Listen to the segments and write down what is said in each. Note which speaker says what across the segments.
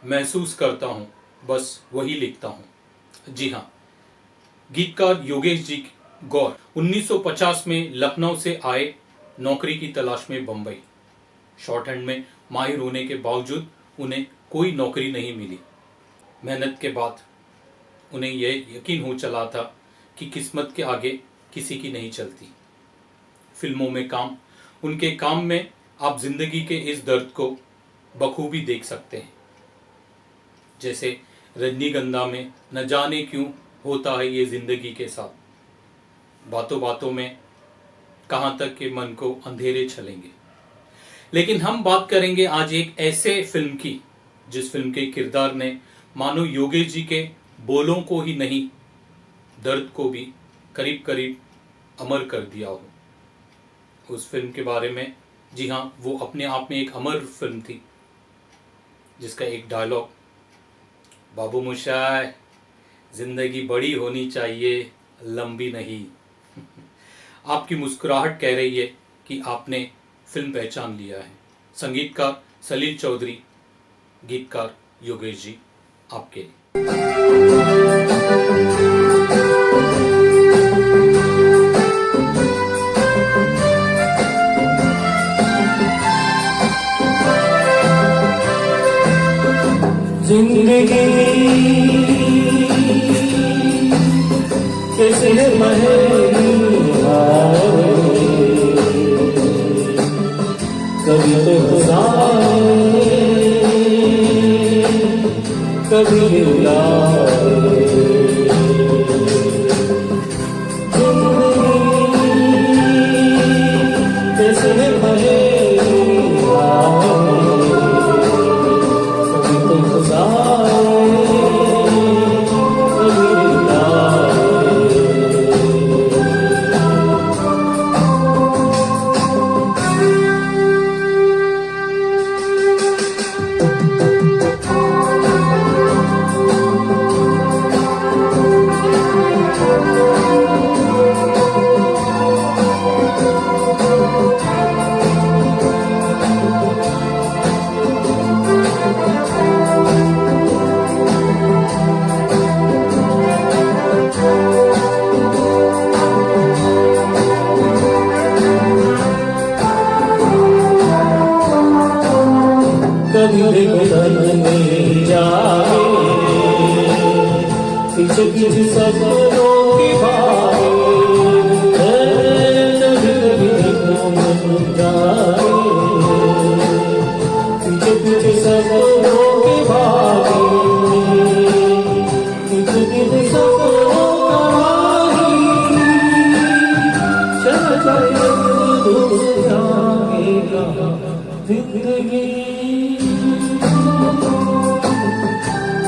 Speaker 1: महसूस करता हूँ, बस वही लिखता हूँ। जी हाँ, गीतकार योगेश जी गौर 1950 में लखनऊ से आए, नौकरी की तलाश में बंबई। शॉर्ट हैंड में माहिर होने के बावजूद उन्हें कोई नौकरी नहीं मिली। मेहनत के बाद उन्हें यह यकीन हो चला था कि किस्मत के आगे किसी की नहीं चलती। फिल्मों में काम, उनके काम में आप जिंदगी के इस दर्द को बखूबी देख सकते हैं। जैसे रजनीगंधा में न जाने क्यों होता है ये जिंदगी के साथ, बातों बातों में कहाँ तक के मन को अंधेरे छलेंगे। लेकिन हम बात करेंगे आज एक ऐसे फिल्म की जिस फिल्म के किरदार ने मानो योगेश जी के बोलों को ही नहीं, दर्द को भी करीब करीब अमर कर दिया हो। उस फिल्म के बारे में, जी हाँ, वो अपने आप में एक अमर फिल्म थी जिसका एक डायलॉग, बाबू मोशाय जिंदगी बड़ी होनी चाहिए, लंबी नहीं। आपकी मुस्कुराहट कह रही है कि आपने फिल्म पहचान लिया है। संगीतकार सलील चौधरी, गीतकार योगेश जी, आपके लिए।
Speaker 2: जिंदगी कैसे कभी तो खुशाए, कभी में जाए, पीछे पीछे सपनों की भागे, कभी कभी देखो मन जाए, पीछे पीछे सपनों की भागे, पीछे पीछे सपनों का माही, चल चल दूर जाएगा जिंदगी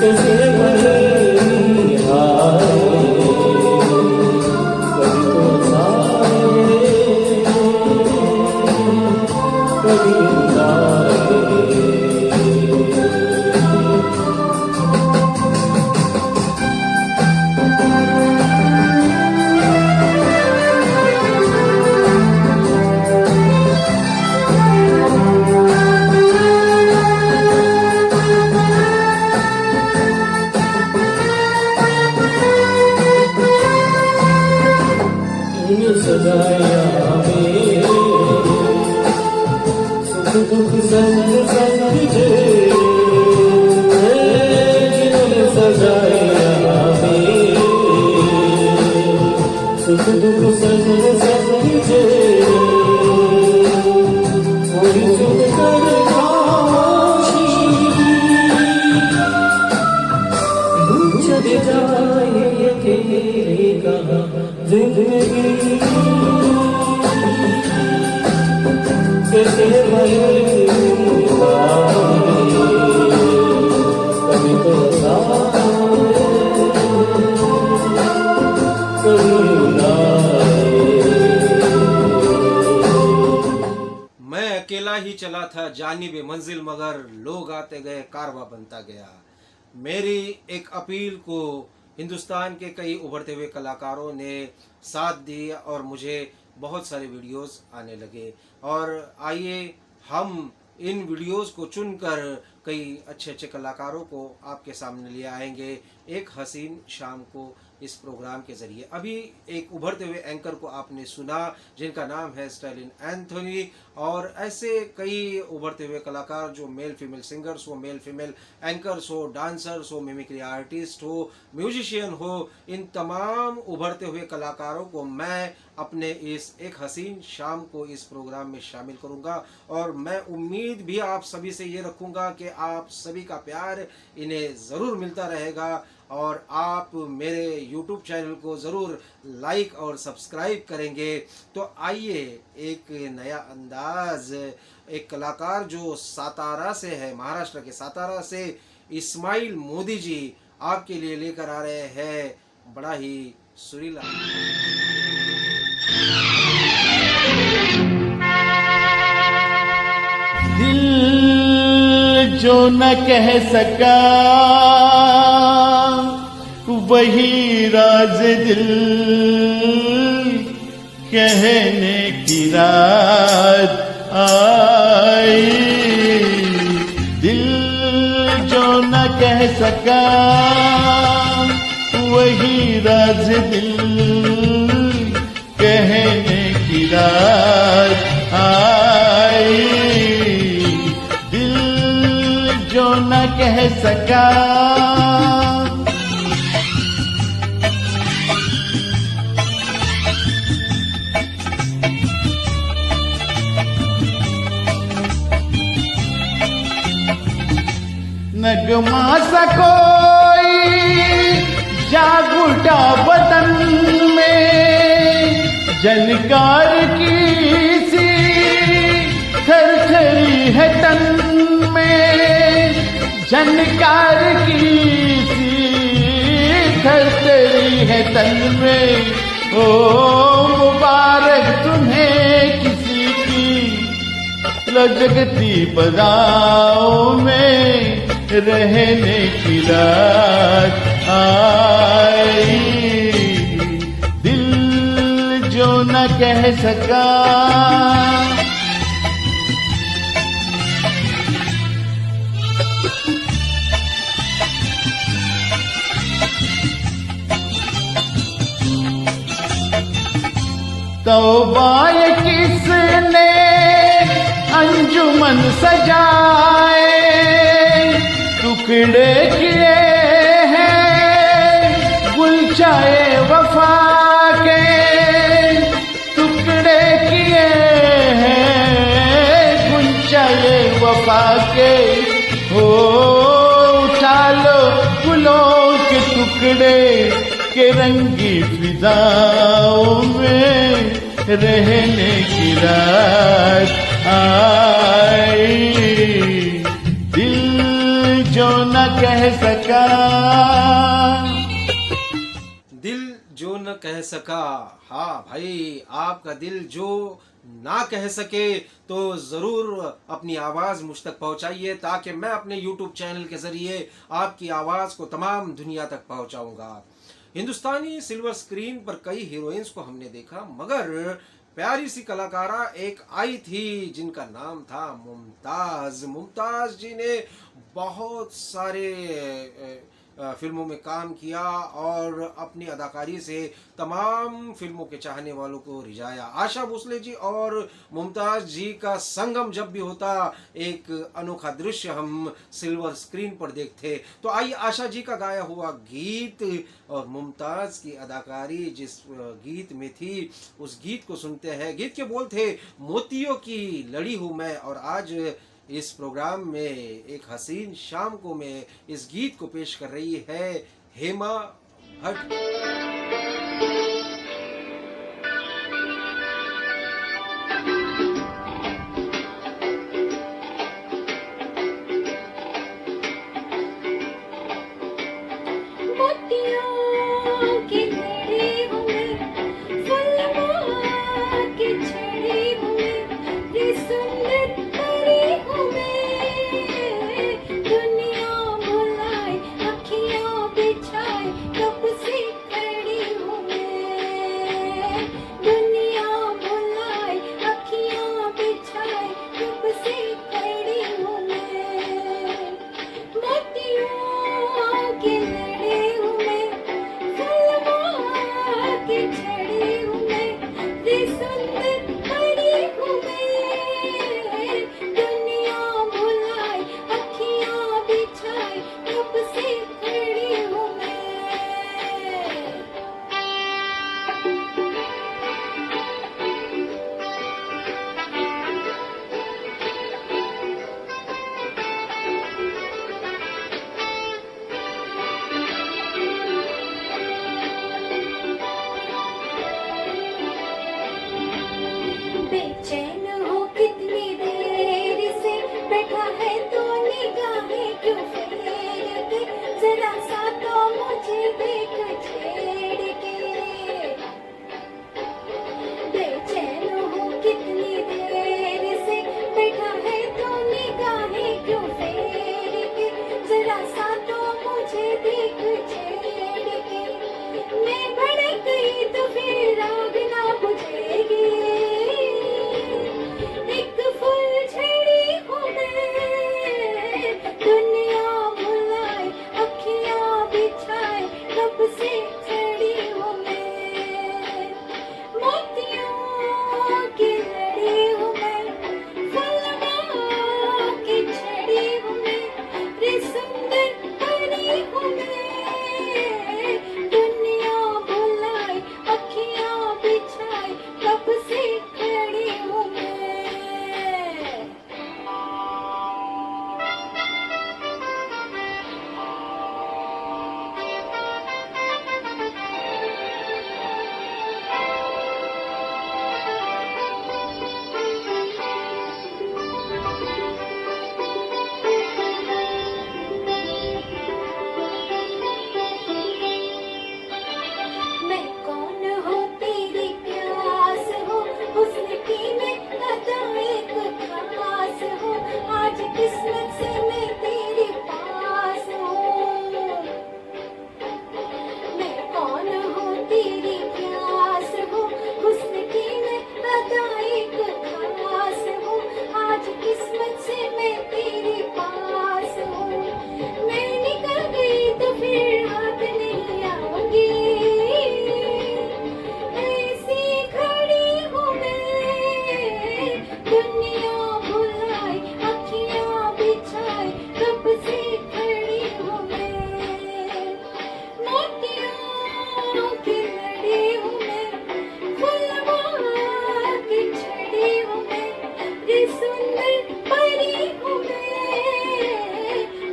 Speaker 2: कैसे बनी हाय, कभी तो साए, कभी सजाया हमें सुख दुख संग संग जिन्होंने सजाया हमें सुख दुख संग संग कोई सुख कर खामोशी चले जाए अकेले कहाँ जिंदगी कैसे बनी कभी तो
Speaker 3: मैं अकेला ही चला था जानिबे मंजिल, मगर लोग आते गए कारवां बनता गया। मेरी एक अपील को हिंदुस्तान के कई उभरते हुए कलाकारों ने साथ दिया और मुझे बहुत सारे वीडियोस आने लगे। और आइए हम इन वीडियोस को चुनकर कई अच्छे अच्छे कलाकारों को आपके सामने ले आएंगे एक हसीन शाम को इस प्रोग्राम के ज़रिए। अभी एक उभरते हुए एंकर को आपने सुना जिनका नाम है स्टैलिन एंथोनी, और ऐसे कई उभरते हुए कलाकार जो मेल फीमेल सिंगर्स हो, मेल फीमेल एंकर्स हो, डांसर्स हो, मिमिक्री आर्टिस्ट हो, म्यूजिशियन हो, इन तमाम उभरते हुए कलाकारों को मैं अपने इस एक हसीन शाम को इस प्रोग्राम में शामिल करूंगा। और मैं उम्मीद भी आप सभी से ये रखूंगा कि आप सभी का प्यार इन्हें ज़रूर मिलता रहेगा और आप मेरे YouTube चैनल को ज़रूर लाइक और सब्सक्राइब करेंगे। तो आइए एक नया अंदाज, एक कलाकार जो सातारा से है, महाराष्ट्र के सातारा से इस्माइल मोदी जी आपके लिए लेकर आ रहे हैं बड़ा ही सुरीला।
Speaker 4: दिल जो न कह सका वही राज दिल कहने की रात आई। दिल जो न कह सका वही राज दिल कहने की रात आई। दिल जो न कह सका नगमा सा कोई जाग उठा वतन में, जनकार की सी थरथरी है तन में, जनकार की सी थरथरी है तन में। ओ मुबारक तुम्हें किसी की लजगती बदाओं में रहने की रात आई। दिल जो न कह सका तौबा किसने अंजुमन सजाए, टुकड़े किए हैं गुलचाए वफा के, टुकड़े किए हैं गुलचाए वफा के। हो उठा लो गुलों के टुकड़े के रंगी फिजाओं में रहने की रात आई। दिल जो न कह सका,
Speaker 3: दिल जो न कह सका। हाँ भाई, आपका दिल जो ना कह सके तो ज़रूर अपनी आवाज़ मुझ तक पहुंचाइए, ताकि मैं अपने YouTube चैनल के ज़रिए आपकी आवाज़ को तमाम दुनिया तक पहुंचाऊंगा। हिंदुस्तानी सिल्वर स्क्रीन पर कई हीरोइंस को हमने देखा, मगर प्यारी सी कलाकारा एक आई थी जिनका नाम था मुमताज़। मुमताज़ जी ने बहुत सारे फिल्मों में काम किया और अपनी अदाकारी से तमाम फिल्मों के चाहने वालों को रिझाया। आशा भोसले जी और मुमताज़ जी का संगम जब भी होता, एक अनोखा दृश्य हम सिल्वर स्क्रीन पर देखते। तो आइए आशा जी का गाया हुआ गीत और मुमताज़ की अदाकारी जिस गीत में थी उस गीत को सुनते हैं। गीत के बोल थे, मोतियों की लड़ी हूँ मैं। और आज इस प्रोग्राम में एक हसीन शाम को में इस गीत को पेश कर रही है हेमा भट्ट।
Speaker 5: मुझे देख छेड़ के, मैं भड़क गई तो फिर आग ना बुझेगी। एक फुलझड़ी हूँ मैं, दुनिया भुलाए अखियाँ बिछाए कब से खड़ी हूँ मैं। मोतियों की लड़ी हूँ मैं, फुलवा की छड़ी हूँ मैं, रे सुंदर परी हूँ मैं। दुनिया भुलाए अखियाँ बिछाए कब से खड़ी हूँ मैं। मैं कौन हूँ तेरी प्यास हूँ, हुस्न की मैं अदा एक खास हूँ, आज किस्मत से मैं तेरे पास हूँ। मैं कौन हूँ तेरी प्यास हूँ, हुस्न की मैं अदा एक खास हूँ, आज किस्मत से मैं तेरे पास हूँ। मैं निकल गई तो फिर हाथ नहीं आऊंगी, ऐसी खड़ी हूँ मैं। दुनिया भुलाए अखियाँ बिछाए कब से खड़ी हूँ मैं। मोतियों की लड़ी हूँ मैं, फुलवा की छड़ी हूँ मैं, रे सुंदर परी हूँ मैं।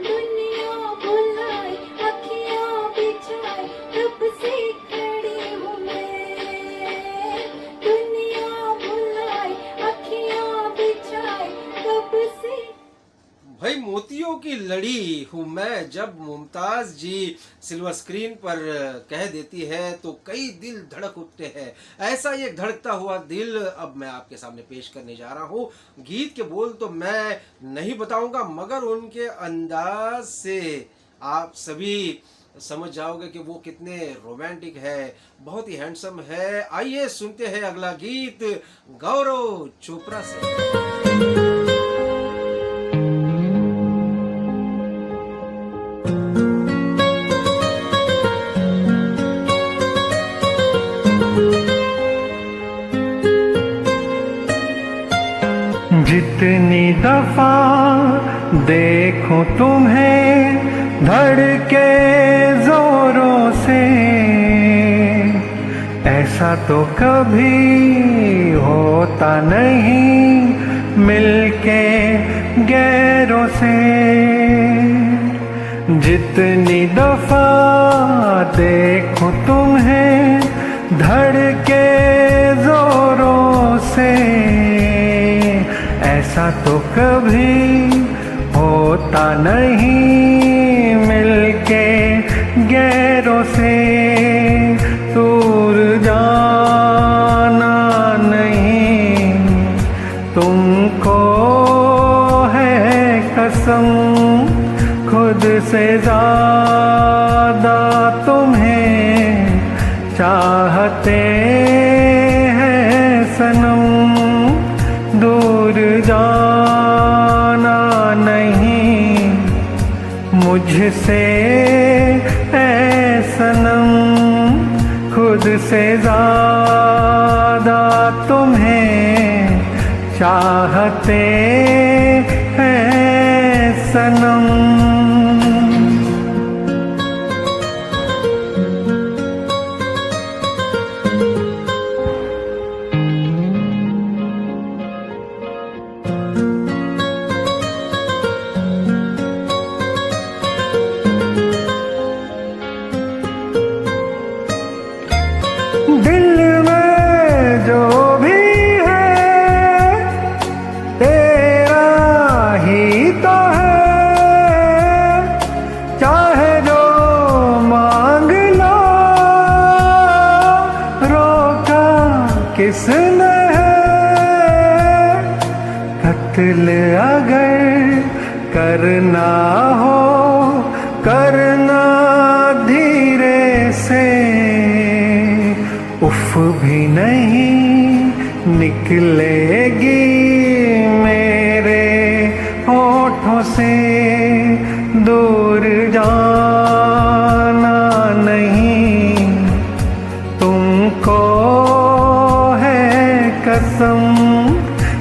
Speaker 5: दुनिया भुलाए अखियाँ बिछाए कब से खड़ी हूँ मैं। दुनिया भुलाए अखियाँ बिछाए कब से।
Speaker 3: भाई मोतियों की लड़ी हूँ मैं, जब मुमताज जी सिल्वर स्क्रीन पर कह देती है तो कई दिल धड़क उठते हैं। ऐसा ही एक धड़कता हुआ दिल अब मैं आपके सामने पेश करने जा रहा हूँ। गीत के बोल तो मैं नहीं बताऊंगा, मगर उनके अंदाज से आप सभी समझ जाओगे कि वो कितने रोमांटिक है, बहुत ही हैंडसम है। आइए सुनते हैं अगला गीत गौरव चोपड़ा से।
Speaker 6: जितनी दफा देखूं तुम्हें धड़के जोरों से, ऐसा तो कभी होता नहीं मिलके गैरों से। जितनी दफा देखूं तुम्हें धड़के जोरों से, ऐसा तो कभी होता नहीं मिलके गैरों से। दूर जाना नहीं तुमको है कसम, खुद से ज्यादा तुम्हें चाहते हैं सनम। दूर जाना नहीं मुझसे ऐ सनम, खुद से ज्यादा तुम्हें चाहते हैं सनम। दिल में जो भी है तेरा ही तो है, चाहे जो मांग लो रोका किसने है। कत्ल अगर करना हो करना उफ भी नहीं निकलेगी मेरे होठों से, दूर जाना नहीं तुमको है कसम,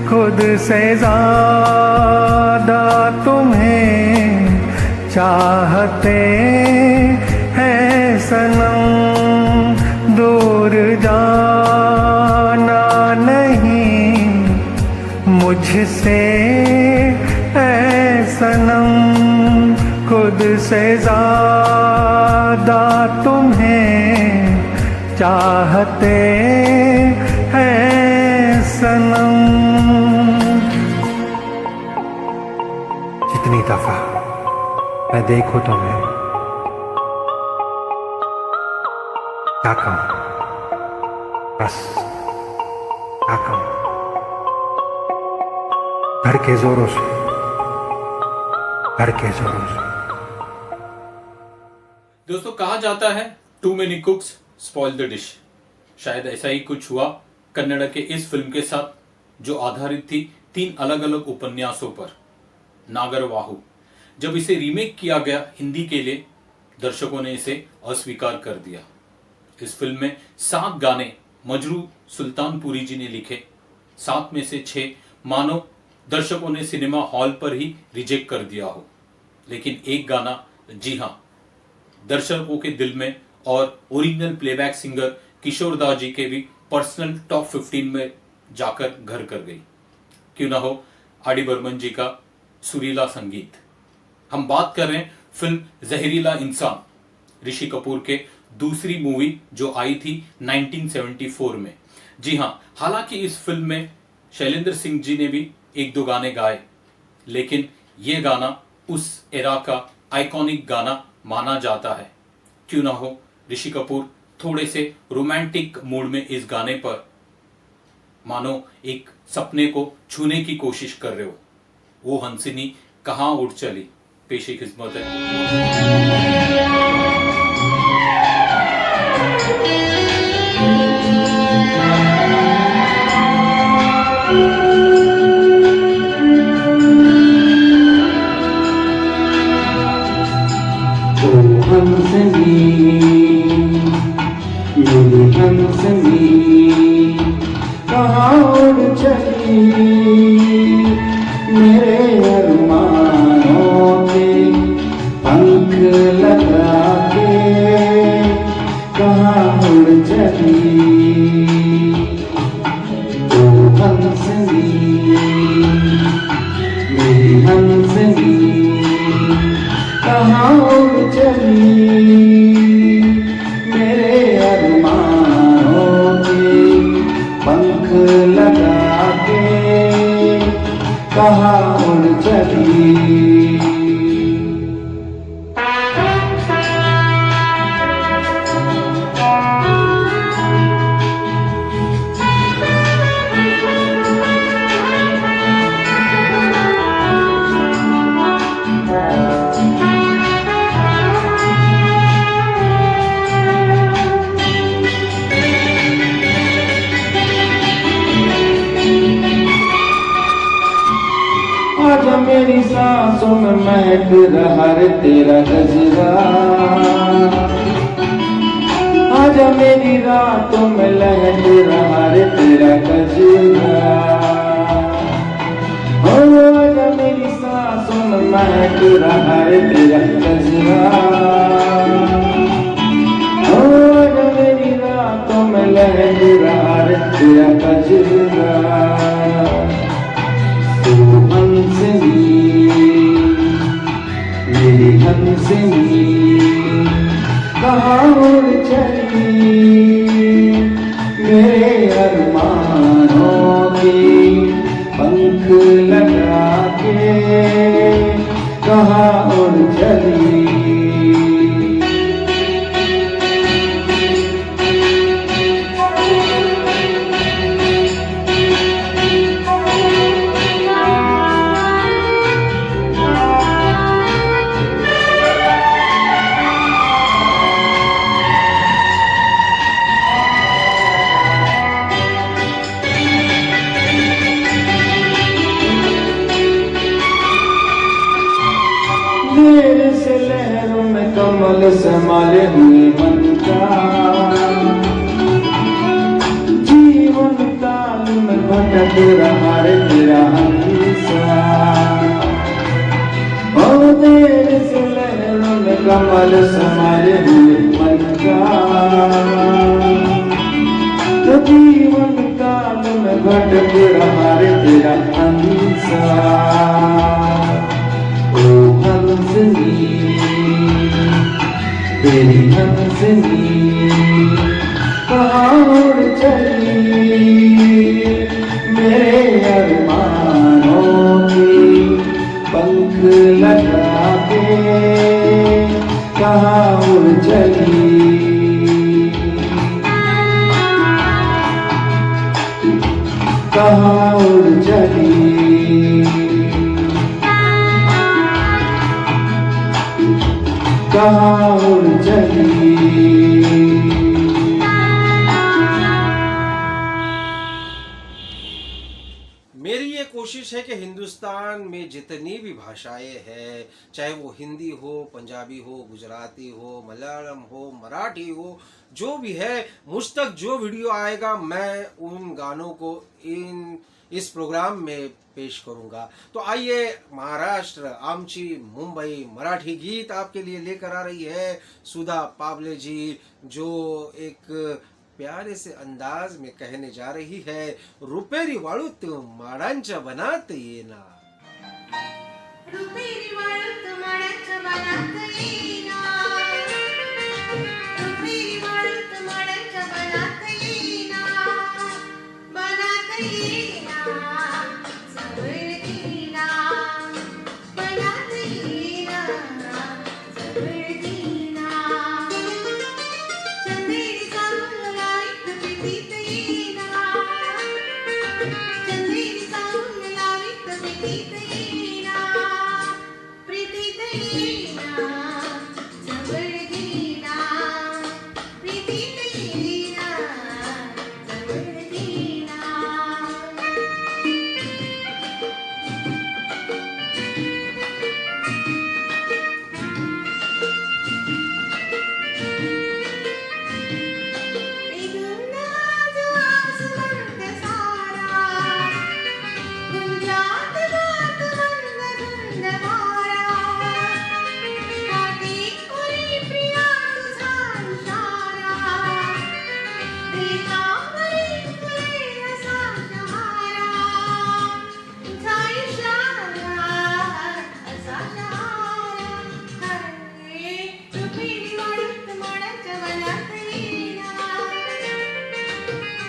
Speaker 6: खुद से ज्यादा तुम्हें चाहते हैं सनम, दूर जाना नहीं मुझसे है सनम, खुद से ज्यादा तुम्हें चाहते हैं सनम। जितनी दफा मैं देखूं तुम्हें क्या कहूं, बस क्या कहूं, घर के जोरों से, घर के जोरों से।
Speaker 1: दोस्तों, कहा जाता है too many cooks spoil the dish. शायद ऐसा ही कुछ हुआ कन्नड़ के इस फिल्म के साथ, जो आधारित थी 3 अलग अलग उपन्यासों पर। नागरवाहु, जब इसे रीमेक किया गया हिंदी के लिए, दर्शकों ने इसे अस्वीकार कर दिया। इस फिल्म में 7 गाने मजरू सुल्तानपुरी जी ने लिखे, 7 में से 6 मानो दर्शकों ने सिनेमा हॉल पर ही रिजेक्ट कर दिया हो, लेकिन एक गाना, जी हाँ, दर्शकों के दिल में और ओरिजिनल प्लेबैक सिंगर किशोर दा जी के भी पर्सनल टॉप 15 में जाकर घर कर गई। क्यों ना हो आर डी बर्मन जी का सुरीला संगीत। हम बात कर रहे हैं फिल्म जहरीला इंसान, ऋषि कपूर के दूसरी मूवी जो आई थी 1974 में। जी हाँ, हालांकि इस फिल्म में शैलेंद्र सिंह जी ने भी 1-2 गाने गाए, लेकिन ये गाना उस एरा का आइकॉनिक गाना माना जाता है। क्यों ना हो ऋषि कपूर थोड़े से रोमांटिक मूड में इस गाने पर मानो एक सपने को छूने की कोशिश कर रहे हो। वो हंसिनी कहाँ उड़ चली, पेशी किस्मत है।
Speaker 2: हंसनी मेरी हंसनी कहाँ उड़ चली, मेरे अरमानों के पंख लगा के कहाँ उड़ चली। तो हंसनी मेरी हंसनी कहाँ उड़ चली, मेरे अरमानों के पंख लगा के कहाँ उड़ चली। आजा मेरी सांसों में महक रहा रे तेरा गजरा, आजा मेरी रातों में लहक रहा रे तेरा गजरा। हो आजा मेरी सांसों में महक रहा रे तेरा गजरा, हो आजा मेरी रातों में लहक रहा रे तेरा गजरा। हंसनी मेरी हंसनी कहाँ उड़ चली, मेरे अरमानों के पंख लगा के कहाँ उड़ चली। कमल संभाले हुए मन का जीवन काल में भटक रहा रे तेरा हंसा ओ देर से लहरों में कमल संभाले हुए मन का तो जीवन काल में भटक रहा रे तेरा हंसा ओ हंसनी तेरी हंसनी कहाँ उड़ चली मेरे अरमानों की पंख लगा के कहाँ उड़ चली कहाँ उड़ चली कहाँ उड़ चली
Speaker 3: मेरी ये कोशिश है कि हिंदुस्तान में जितनी भी भाषाएं हैं, चाहे वो हिंदी हो, पंजाबी हो, गुजराती हो, मलयालम हो, मराठी हो, जो भी है, मुझ तक जो वीडियो आएगा मैं उन गानों को इस प्रोग्राम में पेश करूंगा। तो आइए, महाराष्ट्र, आमची, मुंबई मराठी गीत आपके लिए लेकर आ रही है सुधा पावले जी, जो एक प्यारे से अंदाज में कहने जा रही है, रुपेरी वाळूत माडांच्या बनात येना।
Speaker 5: रुपेरी वाळूत माडांच्या बनात येना, रुपेरी वाळूत माडांच्या बनात येना, बनात येना, जवळ येना, बनात येना, जवळ येना, चंदेरी चांगलं लाईत पिटीत येना, चंदेरी चांगलं लाईत पिटीत येना, प्रीतीत येना, जवळ येना, प्रीतीत येना, जवळ येना. इगुंदाज आसमंत सारा, गुंजात गात मंद धुंद वारा, काठी उरी प्रिया तुझा इशारा, देहावरी फुले असा शहारा, तुझा इशारा असा शहारा. हरे रुपेरी वाळूत माडांच्या बनात येना,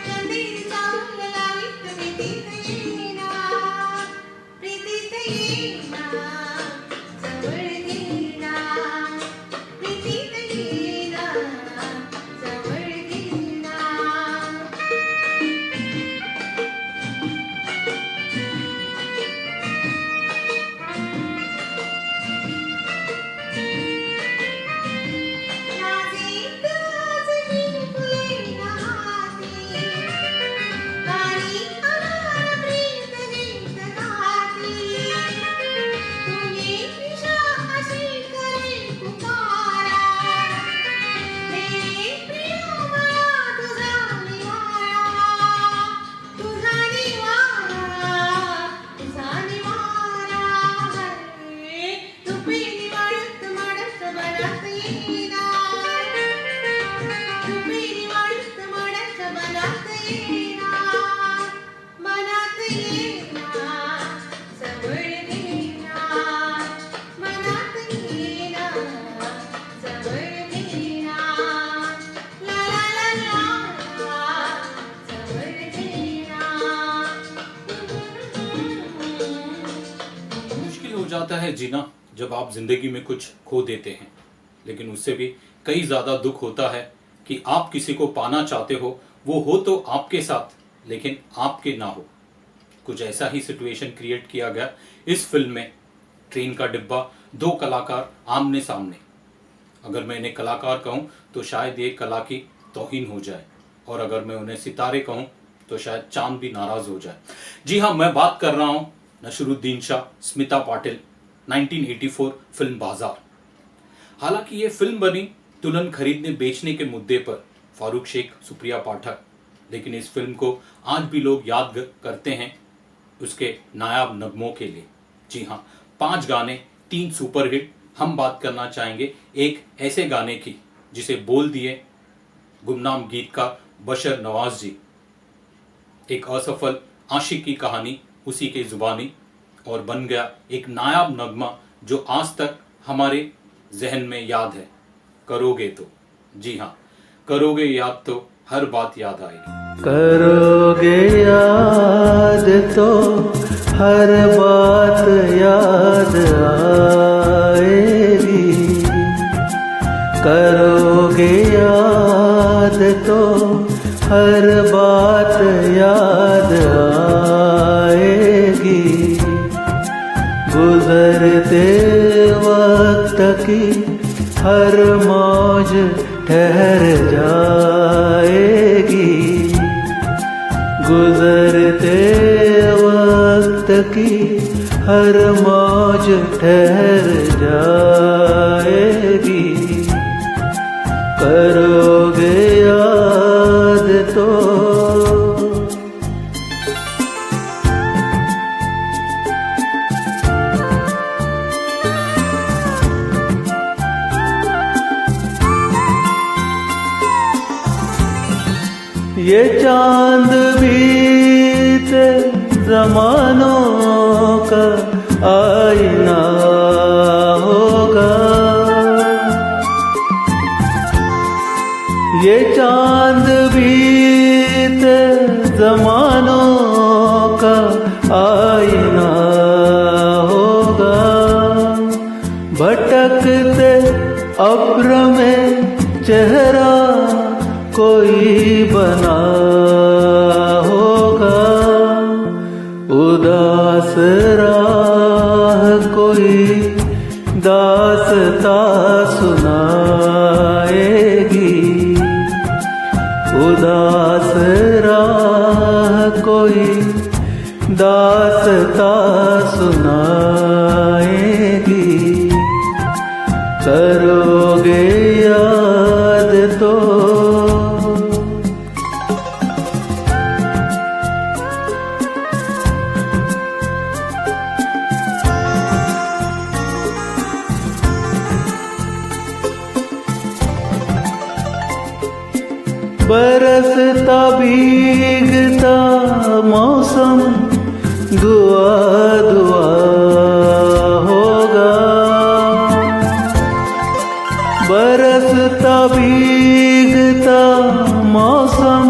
Speaker 5: चंदेरी चांगलं लावीत प्रीतीत येना, प्रीतीत येना, जवळ येना, प्रीतीत येना, जवळ येना. नाजीत नाजही फुले नाती, गाणी अनार प्रीत गीत गाती, तुझी दिशा अशी करे पुकारा, हे प्रिया मला तुझा निवारा, तुझा निवारा, तुझा निवारा. हरे रुपेरी वाळूत माडांच्या बनात येना, रुपेरी वाळूत माडांच्या बनात येना, बनात येना, जवळ येना, बनात येना, जवळ येना. ला ला ला ला, जवळ येना.
Speaker 1: मुश्किल हो जाता है जीना जब आप जिंदगी में कुछ खो देते हैं, लेकिन उससे भी कई ज्यादा दुख होता है कि आप किसी को पाना चाहते हो, वो हो तो आपके साथ लेकिन आपके ना हो। कुछ ऐसा ही सिचुएशन क्रिएट किया गया इस फिल्म में। ट्रेन का डिब्बा, दो कलाकार आमने सामने। अगर मैं इन्हें कलाकार कहूं तो शायद ये कला की तौहीन हो जाए, और अगर मैं उन्हें सितारे कहूं तो शायद चांद भी नाराज हो जाए। जी हाँ, मैं बात कर रहा हूं नसरुद्दीन शाह, स्मिता पाटिल, 1984 फिल्म बाजार। हालांकि ये फिल्म बनी दुल्हन खरीदने बेचने के मुद्दे पर, फारूक शेख, सुप्रिया पाठक, लेकिन इस फिल्म को आज भी लोग याद करते हैं उसके नायाब नगमों के लिए। जी हाँ, 5 गाने, 3 सुपरहिट। हम बात करना चाहेंगे एक ऐसे गाने की जिसे बोल दिए गुमनाम गीतकार बशर नवाज जी। एक असफल आशिक की कहानी उसी के जुबानी, और बन गया एक नायाब नगमा जो आज तक हमारे जहन में याद है, करोगे तो। जी हाँ, करोगे याद तो हर बात याद आएगी।
Speaker 2: करोगे याद तो हर बात याद आएगी, करोगे याद तो हर बात याद आएगी, गुजरते वक्त की हर मौज ठहर जाएगी, गुजरते वक्त की हर मौज ठहर जाएगी, करोगे याद तो। ये चांद बीते जमानों का आईना होगा, ये चांद बीते जमानों का आईना होगा, भटकते अब्र में चेहरा कोई बना होगा, उदास राह कोई दास्ता सुनाएगी, उदास राह कोई दास्ता सुनाएगी, करोगे याद तो। बरसता भीगता मौसम दुआ दुआ होगा, बरसता भीगता मौसम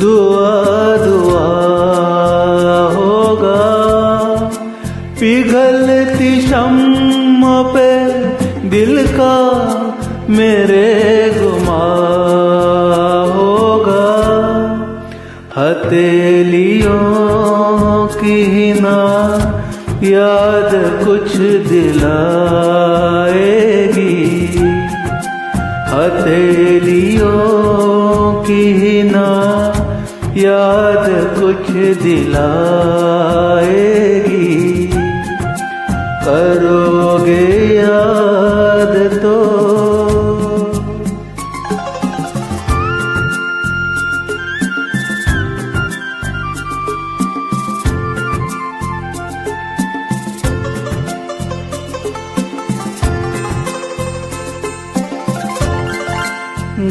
Speaker 2: दुआ दुआ होगा, पिघलती शम्म पे दिल का मेरे गुमा होगा, हथेलियों की ना याद कुछ दिलाएगी, हथेलियों की ना याद कुछ दिलाएगी, करोगे याद तो।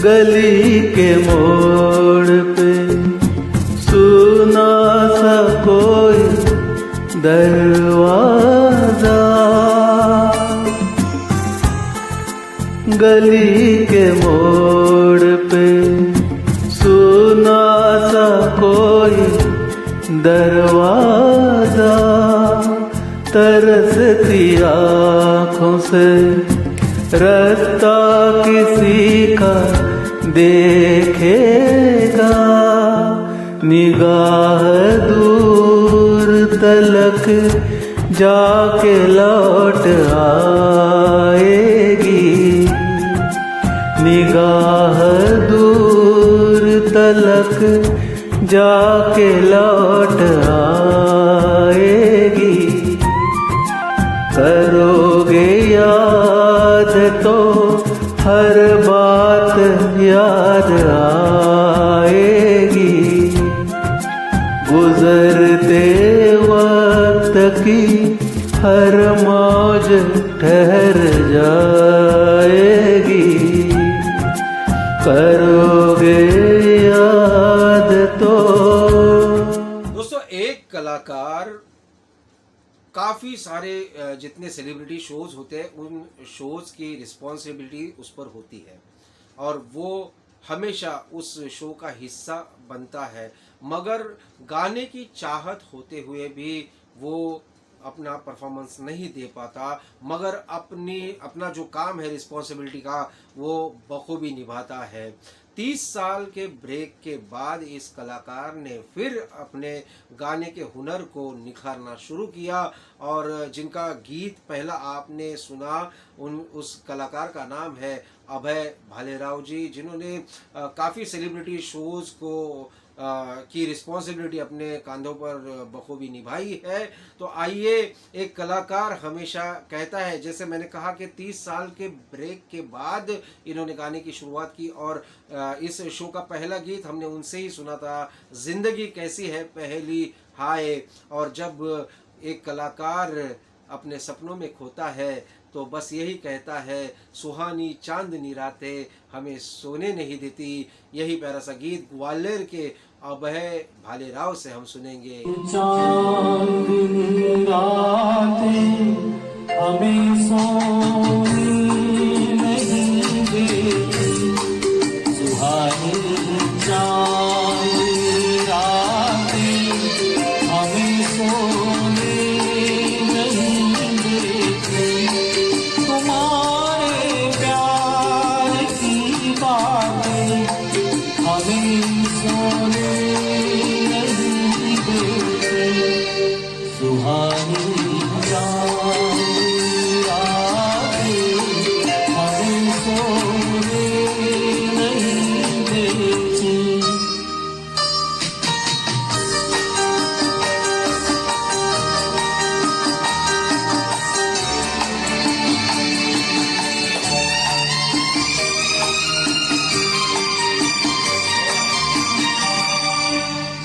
Speaker 2: गली के मोड़ पे सुना सा कोई दरवाजा, गली के मोड़ पे सुना सा कोई दरवाजा, तरसती आँखों से रास्ता किसी का देखेगा, निगाह दूर तलक जाके लौट आएगी, निगाह दूर तलक जाके लौट आएगी, करोगे याद तो। हर बात याद आएगी, गुजरते वक्त की हर मौज ठहर जाएगी, करोगे याद तो।
Speaker 3: दोस्तों, एक कलाकार काफ़ी सारे जितने सेलिब्रिटी शोज होते हैं उन शोज की रिस्पॉन्सिबिलिटी उस पर होती है और वो हमेशा उस शो का हिस्सा बनता है, मगर गाने की चाहत होते हुए भी वो अपना परफॉर्मेंस नहीं दे पाता, मगर अपना जो काम है रिस्पॉन्सिबिलिटी का वो बखूबी निभाता है। 30 साल के ब्रेक के बाद इस कलाकार ने फिर अपने गाने के हुनर को निखारना शुरू किया और जिनका गीत पहला आपने सुना उस कलाकार का नाम है अभय भालेराव जी, जिन्होंने काफ़ी सेलिब्रिटी शोज़ को की रिस्पॉन्सिबिलिटी अपने कंधों पर बखूबी निभाई है। तो आइए, एक कलाकार हमेशा कहता है, जैसे मैंने कहा कि 30 साल के ब्रेक के बाद इन्होंने गाने की शुरुआत की और इस शो का पहला गीत हमने उनसे ही सुना था, जिंदगी कैसी है पहली हाय। और जब एक कलाकार अपने सपनों में खोता है तो बस यही कहता है, सुहानी चांदनी रातें हमें सोने नहीं देती। यही प्यारा सा गीत ग्वालियर के अभय भालेराव से हम सुनेंगे।
Speaker 2: चांदनी रातें हमें सोने नहीं देती, सुहानी चांदनी रातें हमें सोने नहीं देती, तुम्हारे प्यार की बातें हमें सोने नहीं देती, सुहानी चांदनी रातें हमें सोने नहीं देती।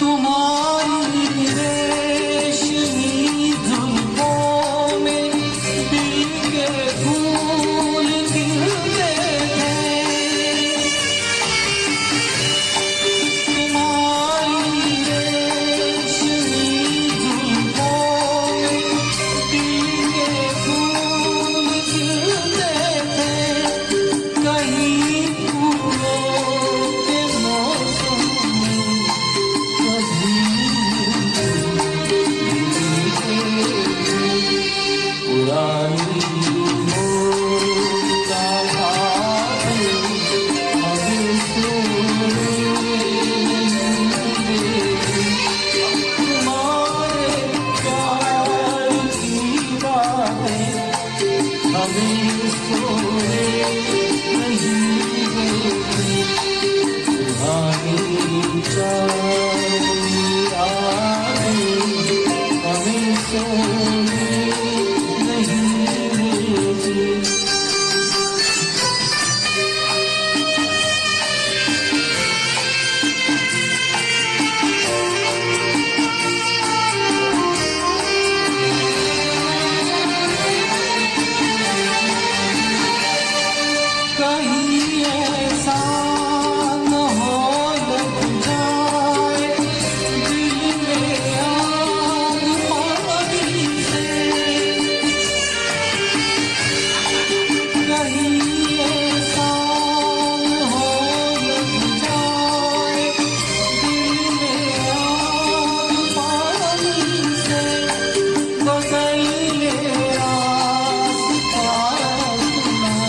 Speaker 2: तुम्हारी रेशमी जुल्फों में दिल के फूल खिलते थे, तुम्हारी रेशमी जुल्फों में दिल के फूल खिलते थे, कहीं फूलों के मौसम में पुरानी हमें सोने तुम्हारे प्यार की बातें हमें सोने नहीं देती, सुहानी चांदनी रातें हमें सोने नहीं देती। कहीं ऐसा न हो लग जाए दिल में आग पानी से, कहीं ऐसा न हो लग जाए दिल में आग पानी से, बदल ले रास्ता अपना,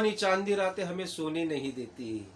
Speaker 3: पुरानी चांदी रातें हमें सोने नहीं देती।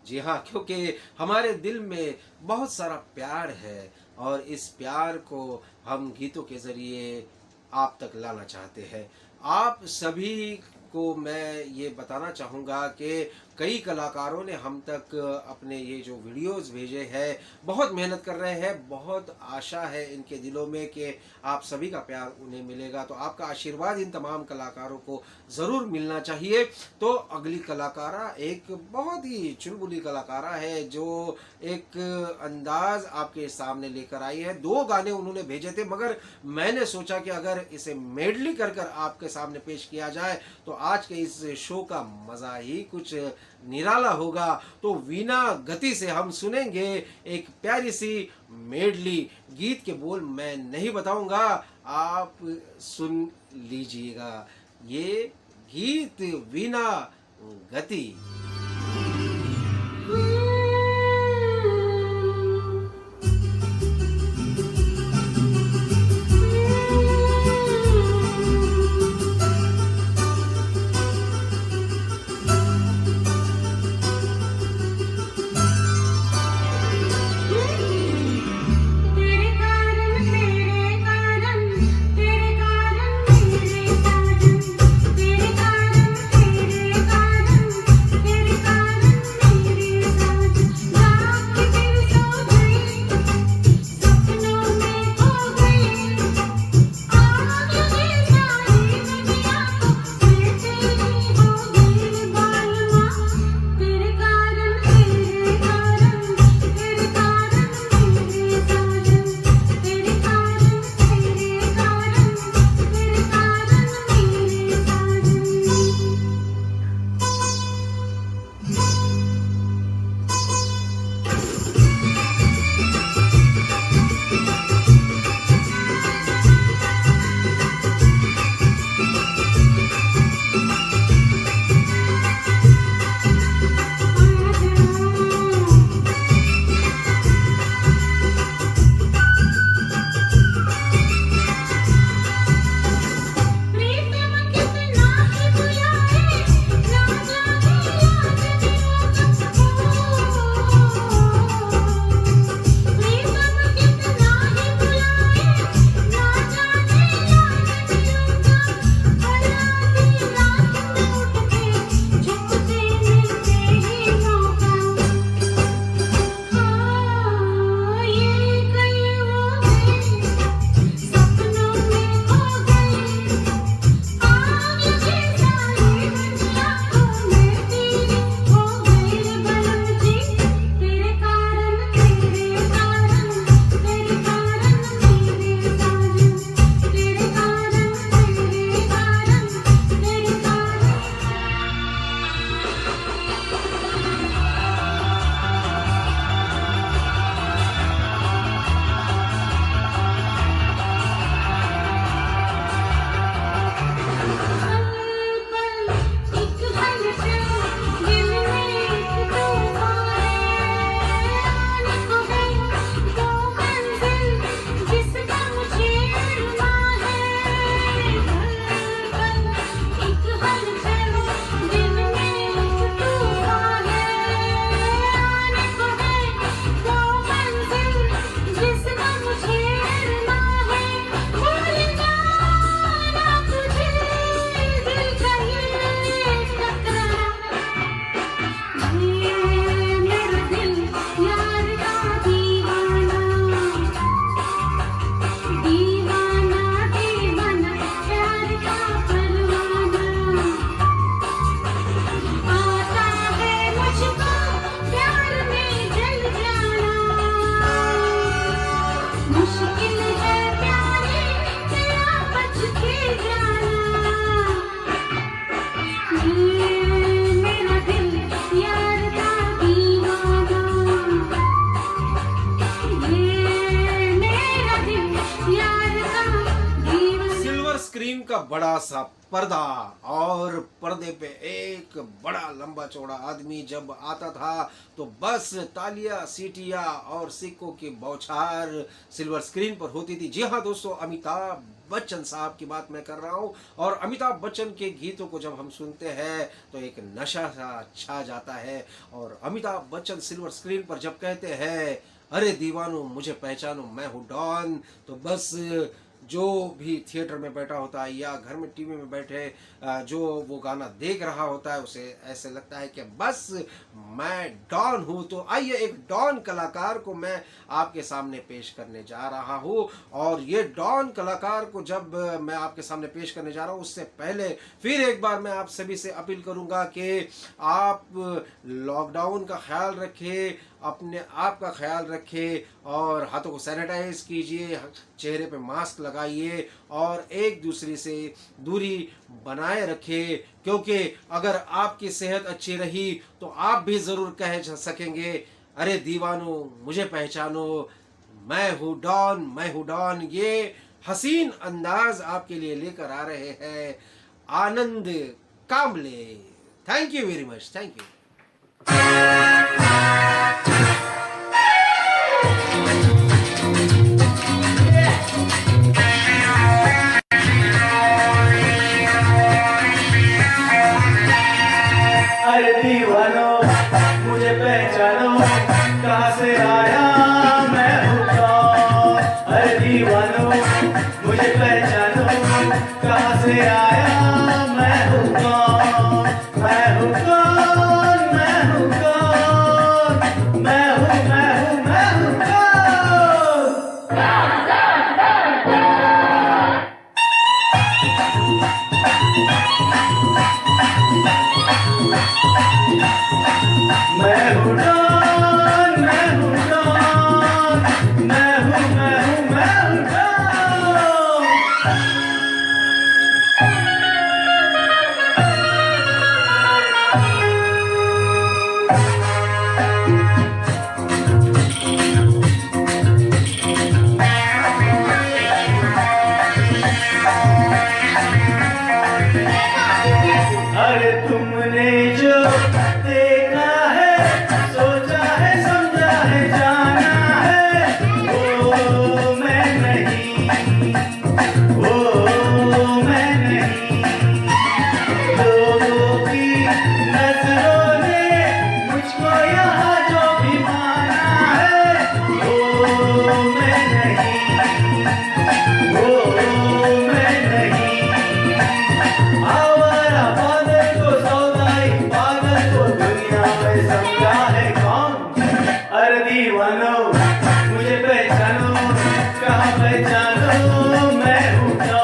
Speaker 3: जी हाँ, क्योंकि हमारे दिल में बहुत सारा प्यार है और इस प्यार को हम गीतों के ज़रिए आप तक लाना चाहते हैं। आप सभी को मैं ये बताना चाहूँगा कि कई कलाकारों ने हम तक अपने ये जो वीडियोस भेजे हैं, बहुत मेहनत कर रहे हैं, बहुत आशा है इनके दिलों में कि आप सभी का प्यार उन्हें मिलेगा। तो आपका आशीर्वाद इन तमाम कलाकारों को ज़रूर मिलना चाहिए। तो अगली कलाकारा एक बहुत ही चुलबुली कलाकारा है जो एक अंदाज आपके सामने लेकर आई है। 2 गाने उन्होंने भेजे थे, मगर मैंने सोचा कि अगर इसे मेडली कर कर आपके सामने पेश किया जाए तो आज के इस शो का मज़ा ही कुछ निराला होगा। तो वीणा गति से हम सुनेंगे एक प्यारी सी मेडली। गीत के बोल मैं नहीं बताऊंगा, आप सुन लीजिएगा। ये गीत वीणा गति। का बड़ा सा पर्दा और पर्दे पे एक बड़ा लंबा चौड़ा आदमी जब आता था तो बस तालियां, सीटियां और सिक्कों की बौछार सिल्वर स्क्रीन पर होती थी। जी हाँ दोस्तों, अमिताभ बच्चन साहब की बात मैं कर रहा हूँ। और अमिताभ बच्चन के गीतों को जब हम सुनते हैं तो एक नशा सा छा जाता है। और अमिताभ बच्चन सिल्वर स्क्रीन पर जब कहते हैं अरे दीवानो मुझे पहचानो मैं हूँ डॉन, तो बस जो भी थिएटर में बैठा होता है या घर में टीवी में बैठे जो वो गाना देख रहा होता है उसे ऐसे लगता है कि बस मैं डॉन हूँ। तो आइए एक डॉन कलाकार को मैं आपके सामने पेश करने जा रहा हूँ। और ये डॉन कलाकार को जब मैं आपके सामने पेश करने जा रहा हूँ उससे पहले फिर एक बार मैं आप सभी से अपील करूँगा कि आप लॉकडाउन का ख्याल रखें, अपने आप का ख्याल रखें और हाथों को सैनिटाइज कीजिए, चेहरे पे मास्क लगाइए और एक दूसरे से दूरी बनाए रखें। क्योंकि अगर आपकी सेहत अच्छी रही तो आप भी ज़रूर कह सकेंगे अरे दीवानो मुझे पहचानो मैं हूँ डॉन, मैं हूँ डॉन। ये हसीन अंदाज आपके लिए लेकर आ रहे हैं Anand Kamble. Thank you very much, thank you.
Speaker 2: अरे दीवानो मुझे पहचानो कहाँ से आया मैं हूँ कौन। अरे दीवानो मुझे पहचानो कहाँ से आया मैं हूँ कौन। मैं हूँ कौन, मैं हूँ कौन, मैं हूँ कौन। मैं हूँ डॉन, मैं हूँ डॉन, मैं हूँ डॉन। अरे तुमने जो देखा है, सोचा है, समझा है, जाना है, वो मैं नहीं, वो मैं नहीं। लोगों की नजरों ने मुझको यहाँ जो भी माना है, वो मैं नहीं, वो मैं नहीं। आवारा पागल को सौदाई पागल को दुनिया में समझा है कौन। अरे दीवानो मुझे पहचानो कहाँ पहचानो मैं हूँ कौन।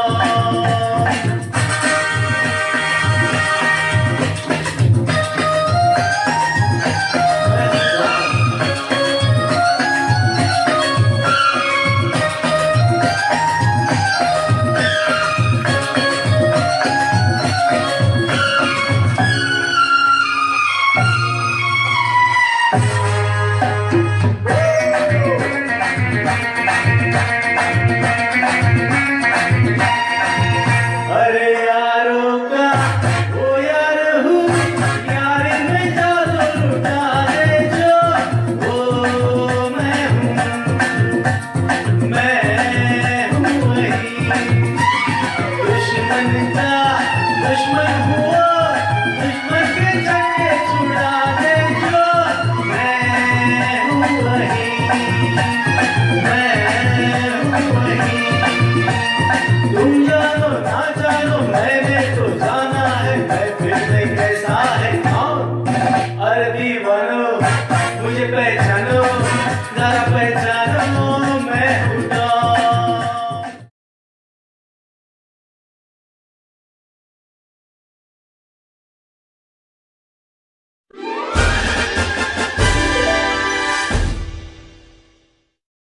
Speaker 2: अरे यारों का वो यार हूँ, यार में जादू लुटा दे जो, वो मैं हूँ वही। दुश्मन का दुश्मन